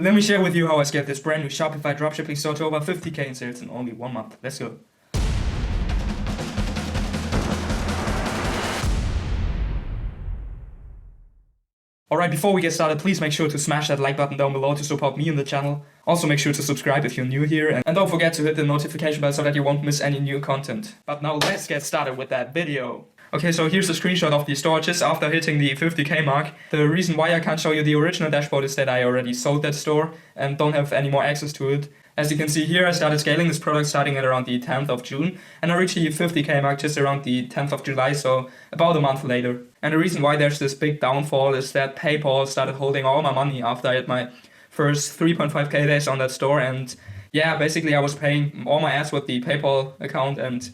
Let me share with you how I scaled this brand new Shopify dropshipping store to over 50k in sales in only 1 month. Let's go. Alright, before we get started, please make sure to smash that like button down below to support me and the channel. Also make sure to subscribe if you're new here, and don't forget to hit the notification bell so that you won't miss any new content. But now let's get started with that video. Okay, so here's a screenshot of the store just after hitting the 50k mark. The reason why I can't show you the original dashboard is that I already sold that store and don't have any more access to it. As you can see here, I started scaling this product starting at around the 10th of June, and I reached the 50k mark just around the 10th of July, so about a month later. And the reason why there's this big downfall is that PayPal started holding all my money after I had my first 3.5k days on that store, and yeah, basically I was paying all my ads with the PayPal account and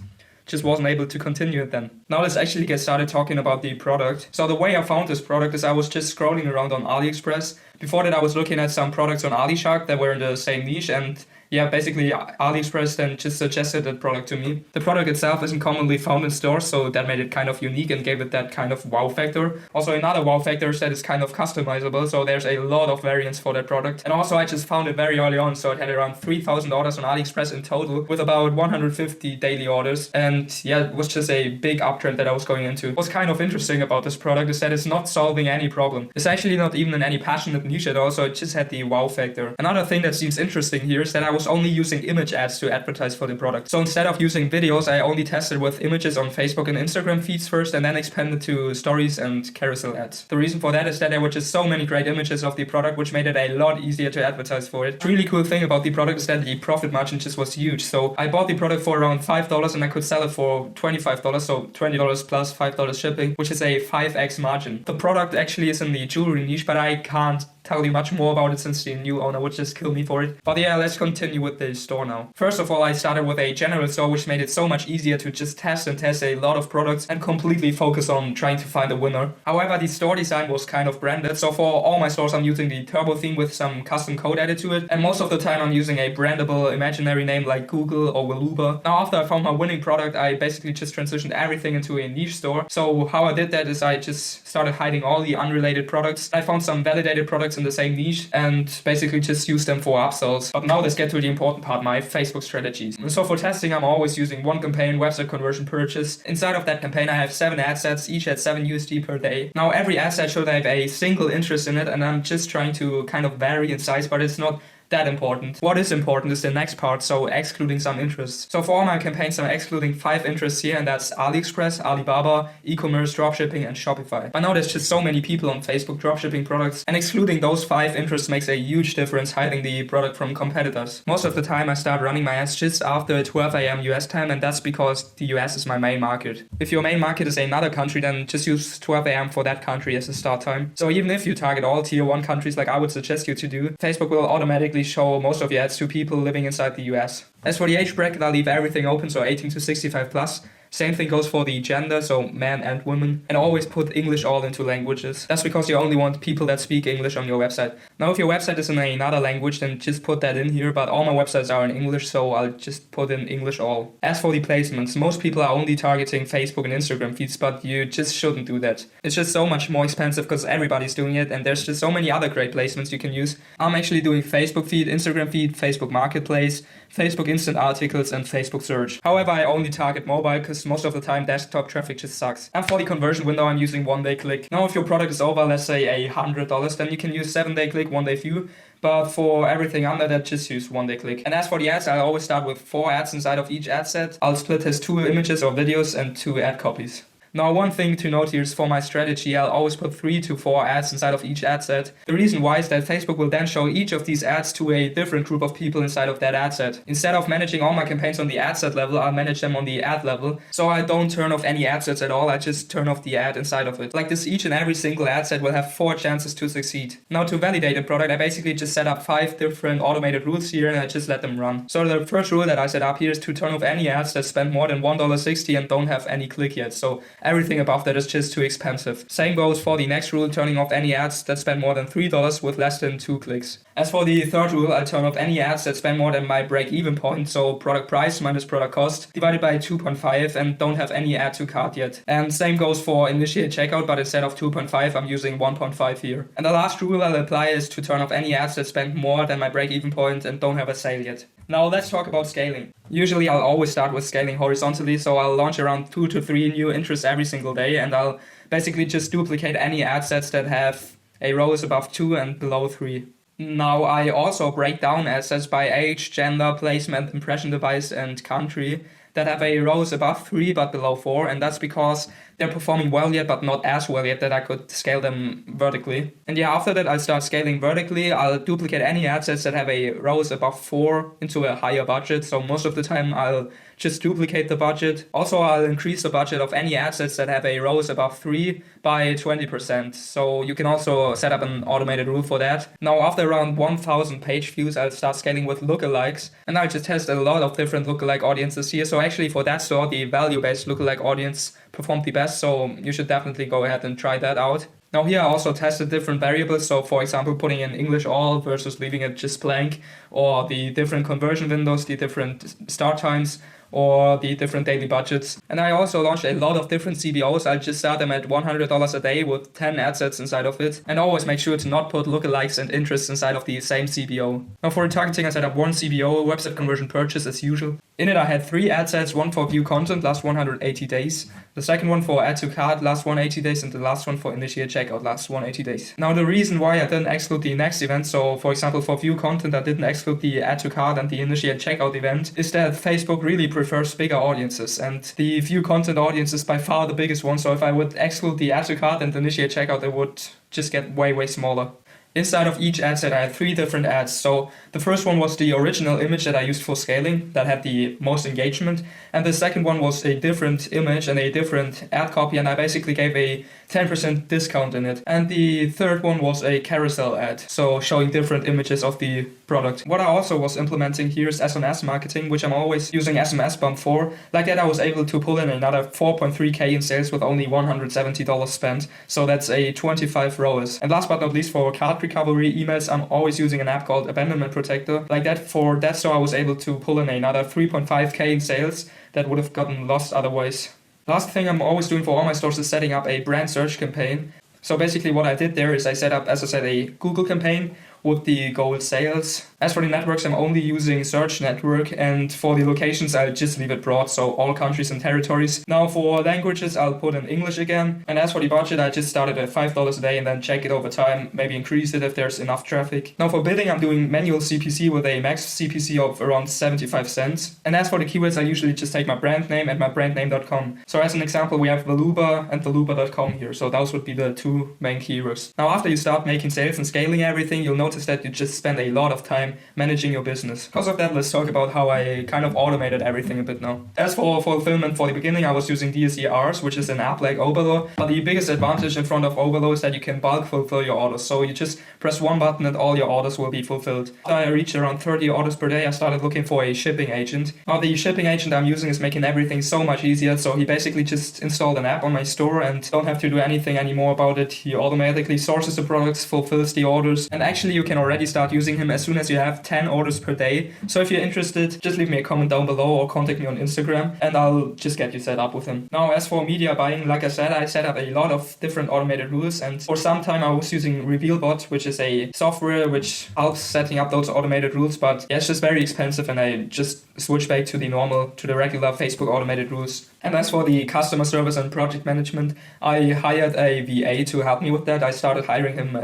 just wasn't able to continue it then. Now let's actually get started talking about the product. So the way I found this product is I was just scrolling around on AliExpress. Before that I was looking at some products on AliShark that were in the same niche, and yeah, basically AliExpress then just suggested that product to me. The product itself isn't commonly found in stores, so that made it kind of unique and gave it that kind of wow factor. Also another wow factor is that it's kind of customizable, so there's a lot of variants for that product. And also I just found it very early on, so it had around 3,000 orders on AliExpress in total with about 150 daily orders. And yeah, it was just a big uptrend that I was going into. What's kind of interesting about this product is that it's not solving any problem. It's actually not even in any passionate niche at all, so it just had the wow factor. Another thing that seems interesting here is that I was only using image ads to advertise for the product. So instead of using videos, I only tested with images on Facebook and Instagram feeds first, and then expanded to stories and carousel ads. The reason for that is that there were just so many great images of the product, which made it a lot easier to advertise for it. The really cool thing about the product is that the profit margin just was huge. So I bought the product for around $5 and I could sell it for $25, so $20 plus $5 shipping, which is a 5x margin. The product actually is in the jewelry niche, but I can't tell you much more about it since the new owner would just kill me for it. But yeah, let's continue with the store now. First of all, I started with a general store, which made it so much easier to just test a lot of products and completely focus on trying to find a winner. However, the store design was kind of branded, so for all my stores I'm using the Turbo theme with some custom code added to it, and most of the time I'm using a brandable imaginary name like Google or Waluba. Now after I found my winning product, I basically just transitioned everything into a niche store. So how I did that is I just started hiding all the unrelated products. I found some validated products in the same niche and basically just use them for upsells. But now let's get to the important part, my Facebook strategies. So for testing, I'm always using one campaign, website conversion purchase. Inside of that campaign, I have 7 ad sets, each at 7 USD per day. Now every ad set should have a single interest in it, and I'm just trying to kind of vary in size, but it's not that important. What is important is the next part, so excluding some interests. So for all my campaigns, I'm excluding 5 interests here, and that's AliExpress, Alibaba, e-commerce, dropshipping, and Shopify. But now there's just so many people on Facebook dropshipping products, and excluding those 5 interests makes a huge difference hiding the product from competitors. Most of the time I start running my ads just after 12 AM US time, and that's because the US is my main market. If your main market is another country, then just use 12 AM for that country as a start time. So even if you target all tier 1 countries like I would suggest you to do, Facebook will automatically show most of your ads to people living inside the US. As for the age bracket, I'll leave everything open, so 18 to 65 plus. Same thing goes for the gender, so man and woman, and always put English all into languages. That's because you only want people that speak English on your website. Now if your website is in another language, then just put that in here, but all my websites are in English, so I'll just put in English all. As for the placements, most people are only targeting Facebook and Instagram feeds, but you just shouldn't do that. It's just so much more expensive because everybody's doing it, and there's just so many other great placements you can use. I'm actually doing Facebook feed, Instagram feed, Facebook Marketplace, Facebook Instant Articles, and Facebook Search. However, I only target mobile because most of the time desktop traffic just sucks. And for the conversion window, I'm using 1-day click. Now if your product is over, let's say $100, then you can use 7-day click, 1-day view. But for everything under that, just use 1-day click. And as for the ads, I always start with 4 ads inside of each ad set. I'll split as 2 images or videos and 2 ad copies. Now one thing to note here is for my strategy, I'll always put 3 to 4 ads inside of each ad set. The reason why is that Facebook will then show each of these ads to a different group of people inside of that ad set. Instead of managing all my campaigns on the ad set level, I'll manage them on the ad level. So I don't turn off any ad sets at all, I just turn off the ad inside of it. Like this, each and every single ad set will have 4 chances to succeed. Now to validate a product, I basically just set up 5 different automated rules here and I just let them run. So the first rule that I set up here is to turn off any ads that spend more than $1.60 and don't have any click yet. So everything above that is just too expensive. Same goes for the next rule, turning off any ads that spend more than $3 with less than 2 clicks. As for the third rule, I'll turn off any ads that spend more than my break-even point, so product price minus product cost, divided by 2.5, and don't have any add to cart yet. And same goes for initiate checkout, but instead of 2.5, I'm using 1.5 here. And the last rule I'll apply is to turn off any ads that spend more than my break-even point and don't have a sale yet. Now let's talk about scaling. Usually I'll always start with scaling horizontally, so I'll launch around 2 to 3 new interests every single day, and I'll basically just duplicate any ad sets that have a rows above 2 and below 3. Now I also break down assets by age, gender, placement, impression device, and country that have a rows above 3 but below 4, and that's because they're performing well yet but not as well yet that I could scale them vertically. And yeah, after that I'll start scaling vertically. I'll duplicate any ad sets that have a rows above 4 into a higher budget, so most of the time I'll just duplicate the budget. Also, I'll increase the budget of any ad sets that have a rows above 3 by 20%, so you can also set up an automated rule for that. Now after around 1000 page views, I'll start scaling with lookalikes, and I'll just test a lot of different lookalike audiences here. So actually for that store, the value-based lookalike audience performed the best, so you should definitely go ahead and try that out. Now here I also tested different variables, so for example putting in English all versus leaving it just blank, or the different conversion windows, the different start times, or the different daily budgets. And I also launched a lot of different CBOs. I'll just start them at $100 a day with 10 ad sets inside of it, and always make sure to not put lookalikes and interests inside of the same CBO. Now for retargeting, I set up one CBO, website conversion purchase as usual. In it I had 3 ad sets, one for view content, last 180 days, the second one for add to cart, last 180 days, and the last one for initiate checkout, last 180 days. Now the reason why I didn't exclude the next event, so for example for view content I didn't exclude the add to cart and the initiate checkout event, is that Facebook really prefers bigger audiences, and the view content audience is by far the biggest one, so if I would exclude the add to cart and initiate checkout, it would just get way smaller. Inside of each ad set I had 3 different ads. So the first one was the original image that I used for scaling that had the most engagement, and the second one was a different image and a different ad copy, and I basically gave a 10% discount in it. And the third one was a carousel ad, so showing different images of the product. What I also was implementing here is SMS marketing, which I'm always using SMS bump for. Like that I was able to pull in another 4.3k in sales with only $170 spent, so that's a 25 ROAS. And last but not least, for cart recovery emails, I'm always using an app called Abandonment Protector. Like that, for that store I was able to pull in another 3.5k in sales that would have gotten lost otherwise. Last thing I'm always doing for all my stores is setting up a brand search campaign. So basically what I did there is I set up, as I said, a Google campaign with the goal sales. As for the networks, I'm only using Search Network, and for the locations, I'll just leave it broad, so all countries and territories. Now for languages, I'll put in English again, and as for the budget, I just started at $5 a day and then check it over time, maybe increase it if there's enough traffic. Now for bidding, I'm doing manual CPC with a max CPC of around 75 cents. And as for the keywords, I usually just take my brand name and my brandname.com. So as an example, we have Valuba and Valuba.com here, so those would be the 2 main keywords. Now after you start making sales and scaling everything, you'll notice that you just spend a lot of time managing your business. Because of that, let's talk about how I kind of automated everything a bit now. As for fulfillment, for the beginning I was using DSERs, which is an app like Oberlo, but the biggest advantage in front of Oberlo is that you can bulk fulfill your orders. So you just press one button and all your orders will be fulfilled. After I reached around 30 orders per day, I started looking for a shipping agent. Now the shipping agent I'm using is making everything so much easier, so he basically just installed an app on my store and don't have to do anything anymore about it. He automatically sources the products, fulfills the orders, and actually you can already start using him as soon as you have 10 orders per day. So if you're interested, just leave me a comment down below or contact me on Instagram and I'll just get you set up with him. Now as for media buying, like I said, I set up a lot of different automated rules, and for some time I was using RevealBot, which is a software which helps setting up those automated rules, but yeah, it's just very expensive and I just switched back to the regular Facebook automated rules. And as for the customer service and project management, I hired a VA to help me with that. I started hiring him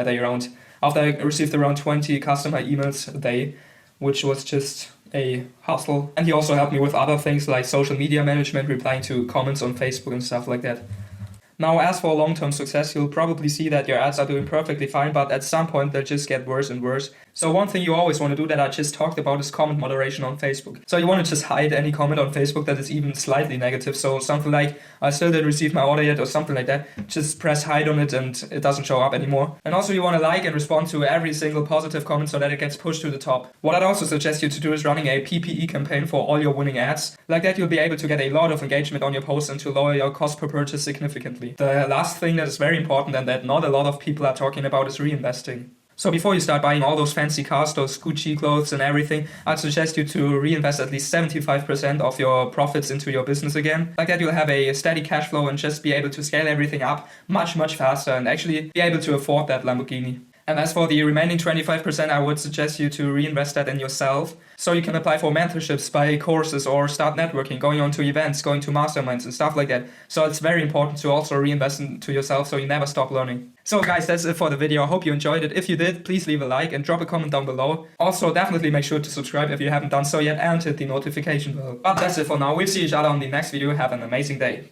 after I received around 20 customer emails a day, which was just a hustle. And he also helped me with other things like social media management, replying to comments on Facebook and stuff like that. Now, as for long-term success, you'll probably see that your ads are doing perfectly fine, but at some point they'll just get worse and worse. So one thing you always want to do that I just talked about is comment moderation on Facebook. So you want to just hide any comment on Facebook that is even slightly negative. So something like, I still didn't receive my order yet, or something like that. Just press hide on it and it doesn't show up anymore. And also you want to like and respond to every single positive comment so that it gets pushed to the top. What I'd also suggest you to do is running a PPE campaign for all your winning ads. Like that you'll be able to get a lot of engagement on your posts and to lower your cost per purchase significantly. The last thing that is very important and that not a lot of people are talking about is reinvesting. So before you start buying all those fancy cars, those Gucci clothes and everything, I'd suggest you to reinvest at least 75% of your profits into your business again. Like that you'll have a steady cash flow and just be able to scale everything up much faster and actually be able to afford that Lamborghini. And as for the remaining 25%, I would suggest you to reinvest that in yourself. So you can apply for mentorships, buy courses, or start networking, going on to events, going to masterminds and stuff like that. So it's very important to also reinvest into yourself so you never stop learning. So guys, that's it for the video. I hope you enjoyed it. If you did, please leave a like and drop a comment down below. Also, definitely make sure to subscribe if you haven't done so yet and hit the notification bell. But that's it for now. We'll see each other on the next video. Have an amazing day.